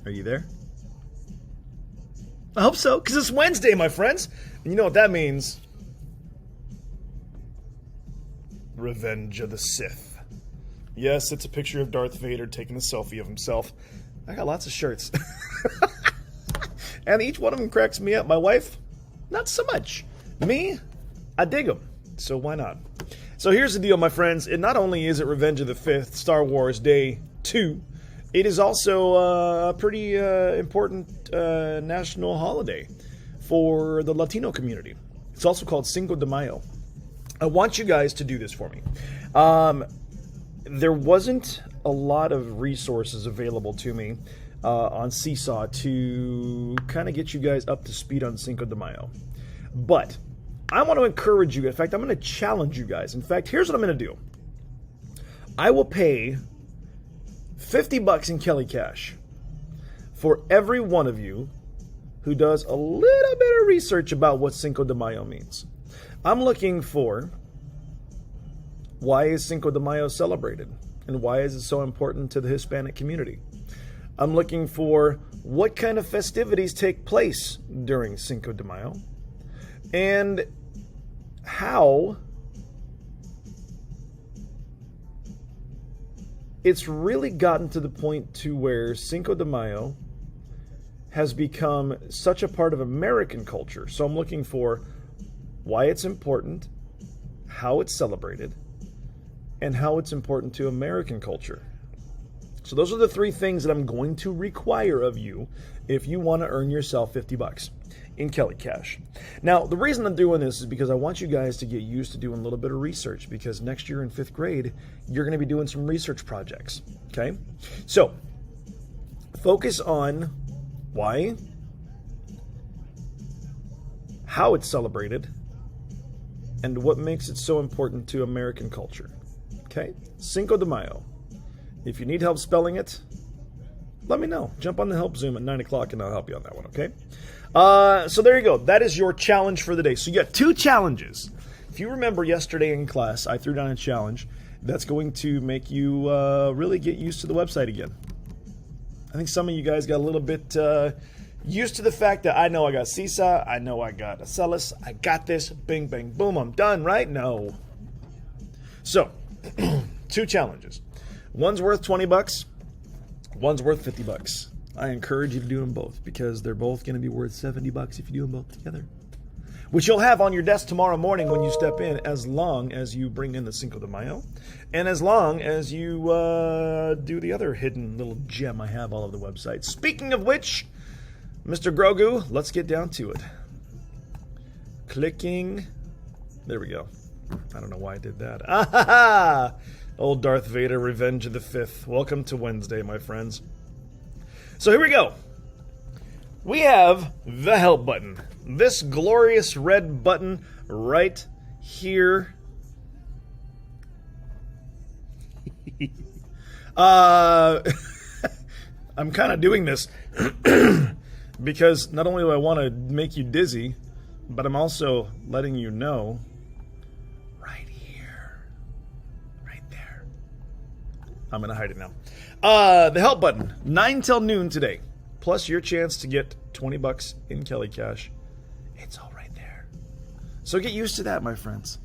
Are you there? I hope so, because it's Wednesday, my friends. And you know what that means? Revenge of the Sith. Yes, it's a picture of Darth Vader taking a selfie of himself. I got lots of shirts. And each one of them cracks me up. My wife, not so much. Me, I dig them. So why not? So here's the deal, my friends. It not only is it Revenge of the Fifth, Star Wars Day 2, it is also a pretty important national holiday for the Latino community. It's also called Cinco de Mayo. I want you guys to do this for me. There wasn't a lot of resources available to me on Seesaw to kind of get you guys up to speed on Cinco de Mayo. But I want to encourage you. In fact, I'm going to challenge you guys. In fact, here's what I'm going to do. I will pay $50 in Kelly Cash for every one of you who does a little bit of research about what Cinco de Mayo means. I'm looking for why is Cinco de Mayo celebrated and why is it so important to the Hispanic community. I'm looking for what kind of festivities take place during Cinco de Mayo and how it's really gotten to the point to where Cinco de Mayo has become such a part of American culture. So I'm looking for why it's important, how it's celebrated, and how it's important to American culture. So those are the three things that I'm going to require of you if you want to earn yourself $50 in Kelly Cash. Now, the reason I'm doing this is because I want you guys to get used to doing a little bit of research, because next year in 5th grade, you're going to be doing some research projects, okay? So, focus on why, how it's celebrated, and what makes it so important to American culture, okay? Cinco de Mayo. If you need help spelling it, let me know. Jump on the help Zoom at 9 o'clock and I'll help you on that one, okay? So there you go. That is your challenge for the day. So you got 2 challenges. If you remember yesterday in class, I threw down a challenge that's going to make you really get used to the website again. I think some of you guys got a little bit used to the fact that I know I got Seesaw, I know I got Acellus, I got this, bing, bang, boom, I'm done, right? No. So, 2 challenges. One's worth $20, one's worth $50. I encourage you to do them both because they're both going to be worth $70 if you do them both together, which you'll have on your desk tomorrow morning when you step in, as long as you bring in the Cinco de Mayo and as long as you do the other hidden little gem I have all over the website. Speaking of which, Mr. Grogu, let's get down to it. Clicking. There we go. I don't know why I did that. Ah ha ha! Old Darth Vader, Revenge of the Fifth. Welcome to Wednesday, my friends. So here we go. We have the help button. This glorious red button right here. I'm kind of doing this because not only do I want to make you dizzy, but I'm also letting you know right here, right there. I'm going to hide it now. The help button, 9 till noon today, plus your chance to get $20 in Kelly Cash. It's all right there. So get used to that, my friends.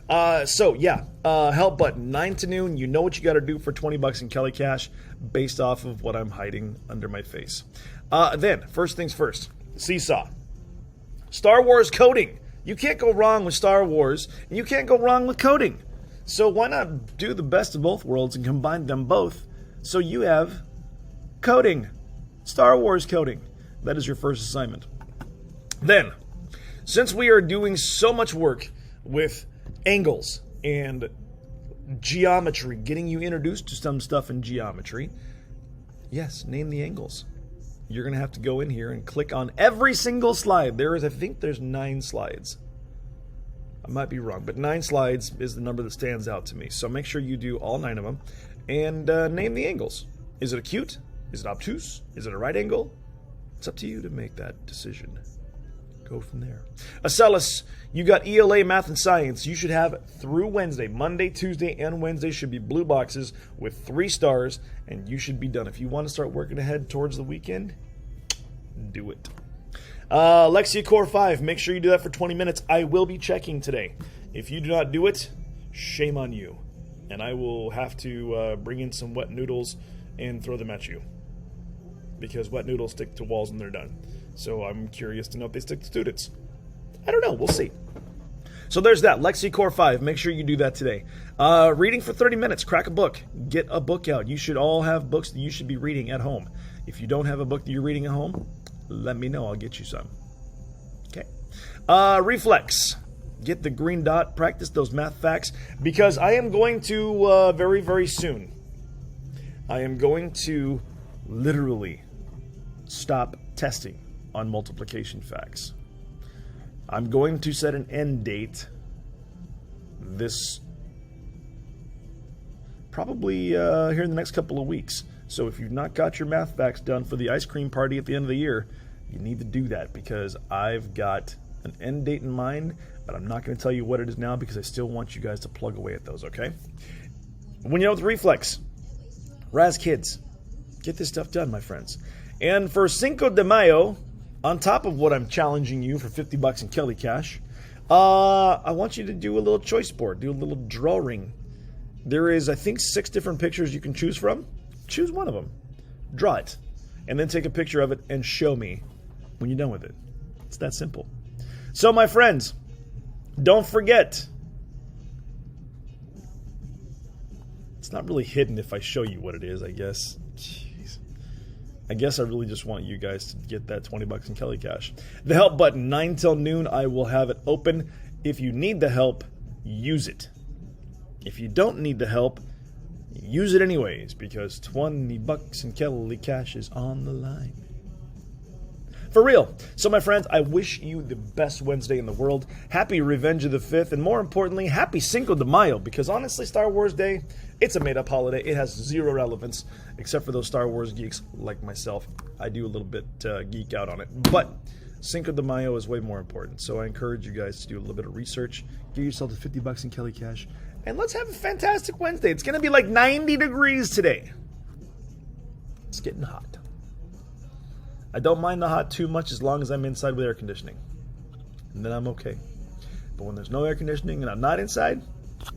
Help button, 9 to noon. You know what you got to do for $20 in Kelly Cash based off of what I'm hiding under my face. Then, first things first, Seesaw. Star Wars coding. You can't go wrong with Star Wars, and you can't go wrong with coding. So why not do the best of both worlds and combine them both so you have coding, Star Wars coding. That is your first assignment. Then, since we are doing so much work with angles and geometry, getting you introduced to some stuff in geometry, yes, name the angles. You're going to have to go in here and click on every single slide. I think there's 9 slides. I might be wrong, but 9 slides is the number that stands out to me. So make sure you do all 9 of them and name the angles. Is it acute? Is it obtuse? Is it a right angle? It's up to you to make that decision. Go from there. Acellus, you got ELA, math, and science. You should have through Wednesday. Monday, Tuesday, and Wednesday should be blue boxes with 3 stars, and you should be done. If you want to start working ahead towards the weekend, do it. Lexia Core 5, make sure you do that for 20 minutes. I will be checking today. If you do not do it, shame on you. And I will have to bring in some wet noodles and throw them at you. Because wet noodles stick to walls and they're done. So I'm curious to know if they stick to students. I don't know. We'll see. So there's that. Lexia Core 5. Make sure you do that today. Reading for 30 minutes. Crack a book. Get a book out. You should all have books that you should be reading at home. If you don't have a book that you're reading at home, let me know. I'll get you some. Okay. Reflex. Get the green dot. Practice those math facts. Because I am going to, very, very soon, I am going to literally stop testing on multiplication facts. I'm going to set an end date this probably here in the next couple of weeks. So if you've not got your math facts done for the ice cream party at the end of the year, you need to do that because I've got an end date in mind, but I'm not going to tell you what it is now because I still want you guys to plug away at those, okay? When you're with Reflex, Raz Kids, get this stuff done, my friends. And for Cinco de Mayo, on top of what I'm challenging you for $50 in Kelly Cash, I want you to do a little choice board, do a little drawing. There is, I think, 6 different pictures you can choose from. Choose one of them. Draw it. And then take a picture of it and show me when you're done with it. It's that simple. So, my friends, don't forget. It's not really hidden if I show you what it is, I guess. Jeez. I guess I really just want you guys to get that $20 in Kelly Cash. The help button, 9 till noon, I will have it open. If you need the help, use it. If you don't need the help, use it anyways, because $20 in Kelly Cash is on the line. For real. So, my friends, I wish you the best Wednesday in the world. Happy Revenge of the 5th, and more importantly, happy Cinco de Mayo, because honestly, Star Wars Day, it's a made-up holiday. It has zero relevance, except for those Star Wars geeks like myself. I do a little bit geek out on it. But Cinco de Mayo is way more important, so I encourage you guys to do a little bit of research. Give yourself the $50 in Kelly Cash, and let's have a fantastic Wednesday. It's going to be like 90 degrees today. It's getting hot. I don't mind the hot too much as long as I'm inside with air conditioning. And then I'm okay. But when there's no air conditioning and I'm not inside, I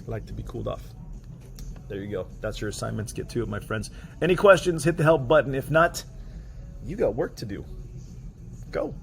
like to be cooled off. There you go. That's your assignments. Get to it, my friends. Any questions, hit the help button. If not, you got work to do. Go.